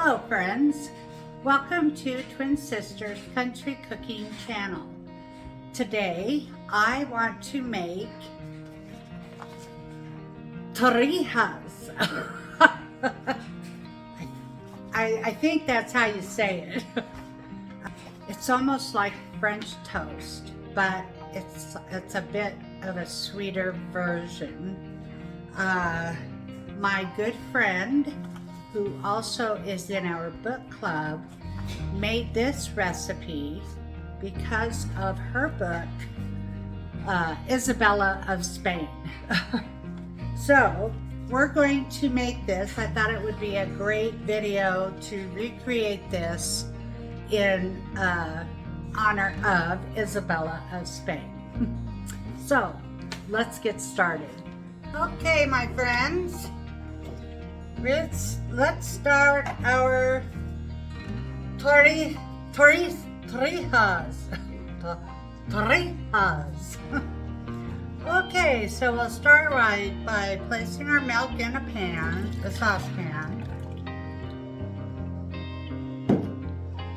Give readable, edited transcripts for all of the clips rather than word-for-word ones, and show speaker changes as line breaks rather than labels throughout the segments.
Hello friends, welcome to Twin Sisters Country Cooking Channel. Today I want to make torrijas. I think that's how you say it. It's almost like French toast, but it's a bit of a sweeter version. My good friend, who also is in our book club, made this recipe because of her book, Isabella of Spain. So we're going to make this. I thought it would be a great video to recreate this in honor of Isabella of Spain. So let's get started. Okay, my friends, let's start our torrijas. Okay, so we'll start right by placing our milk in a saucepan,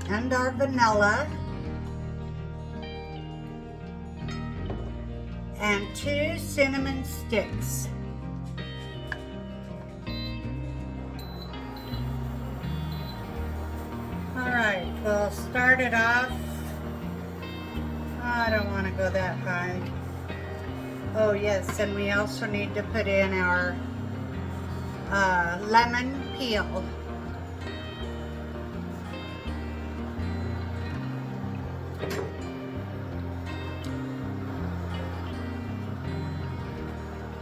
and our vanilla, and 2 cinnamon sticks. Alright, we'll start it off. I don't want to go that high. Oh yes, and we also need to put in our lemon peel.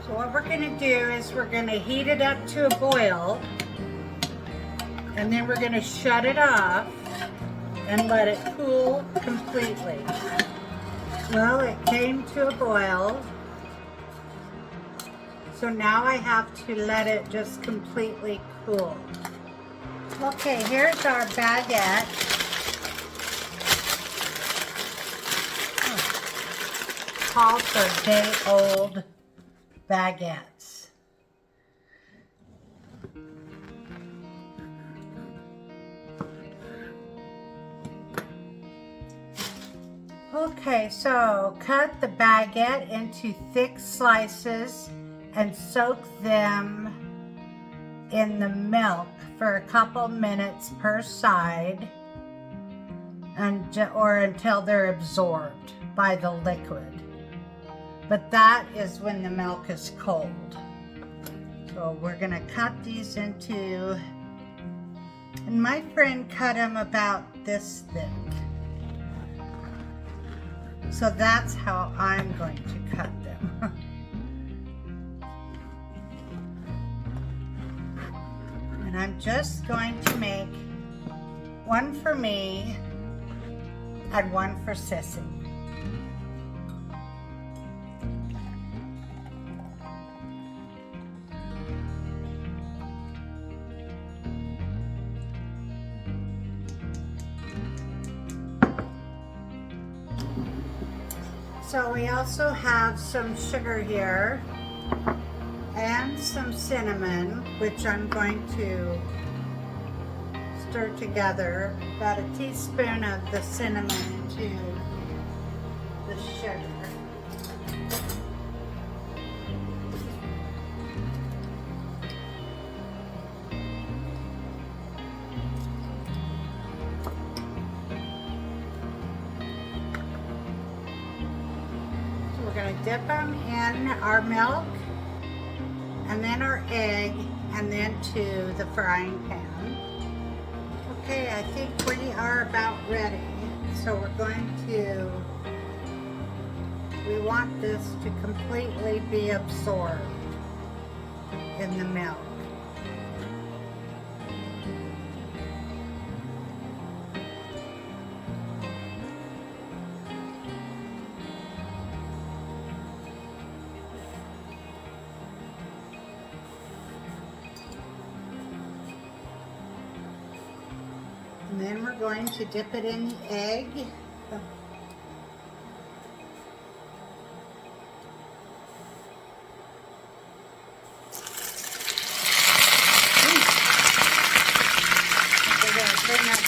So what we're going to do is we're going to heat it up to a boil, and then we're going to shut it off and let it cool completely. Well, it came to a boil, so now I have to let it just completely cool. Okay, here's our baguette. Called for day-old baguettes. Okay, so cut the baguette into thick slices and soak them in the milk for a couple minutes per side, or until they're absorbed by the liquid. But that is when the milk is cold. So we're gonna cut these into, and my friend cut them about this thick. So that's how I'm going to cut them. And I'm just going to make one for me and one for Sissy. So we also have some sugar here and some cinnamon, which I'm going to stir together. About a teaspoon of the cinnamon into the sugar. We're going to dip them in our milk, and then our egg, and then to the frying pan. Okay, I think we are about ready. So we're going to, we want this to completely be absorbed in the milk. And then we're going to dip it in the egg.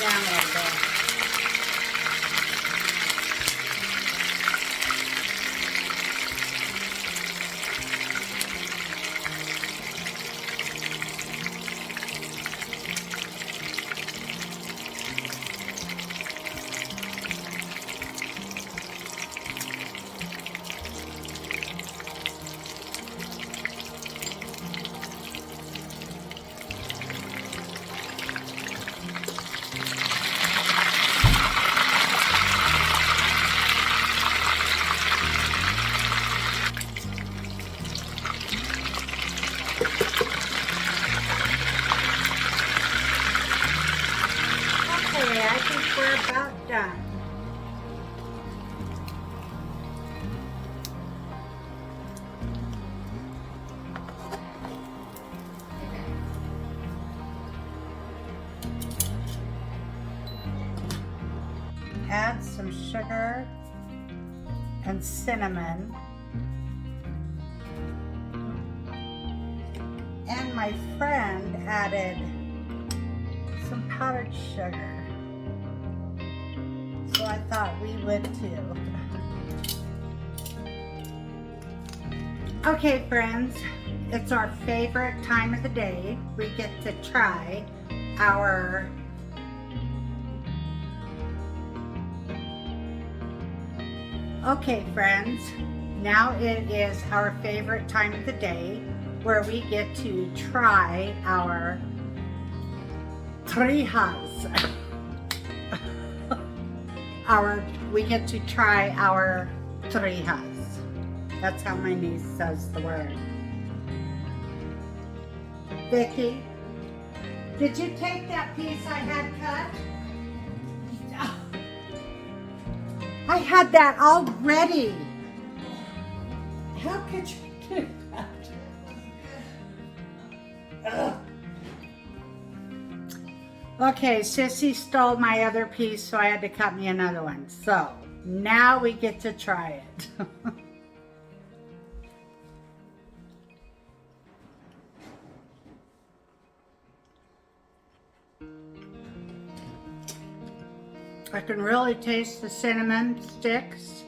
down a little bit. Okay, I think we're about done. Add some sugar and cinnamon. And my friend added some powdered sugar. So I thought we would too. Okay, friends, it's our favorite time of the day. We get to try our Okay, friends, now it is our favorite time of the day where we get to try our torrijas. We get to try our torrijas. That's how my niece says the word. Vicky, did you take that piece I had cut? I had that all ready. How could you do that? Ugh. Okay, Sissy stole my other piece, so I had to cut me another one. So, now we get to try it. I can really taste the cinnamon sticks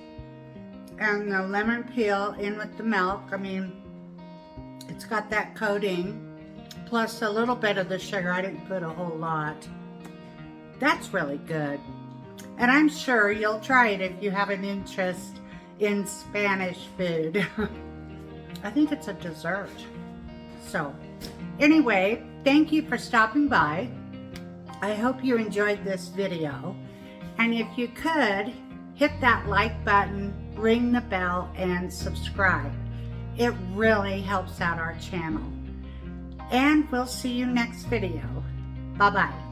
and the lemon peel in with the milk. I mean, it's got that coating, plus a little bit of the sugar. I didn't put a whole lot. That's really good. And I'm sure you'll try it if you have an interest in Spanish food. I think it's a dessert. So, anyway, thank you for stopping by. I hope you enjoyed this video. And if you could, hit that like button, ring the bell, and subscribe. It really helps out our channel. And we'll see you next video. Bye-bye.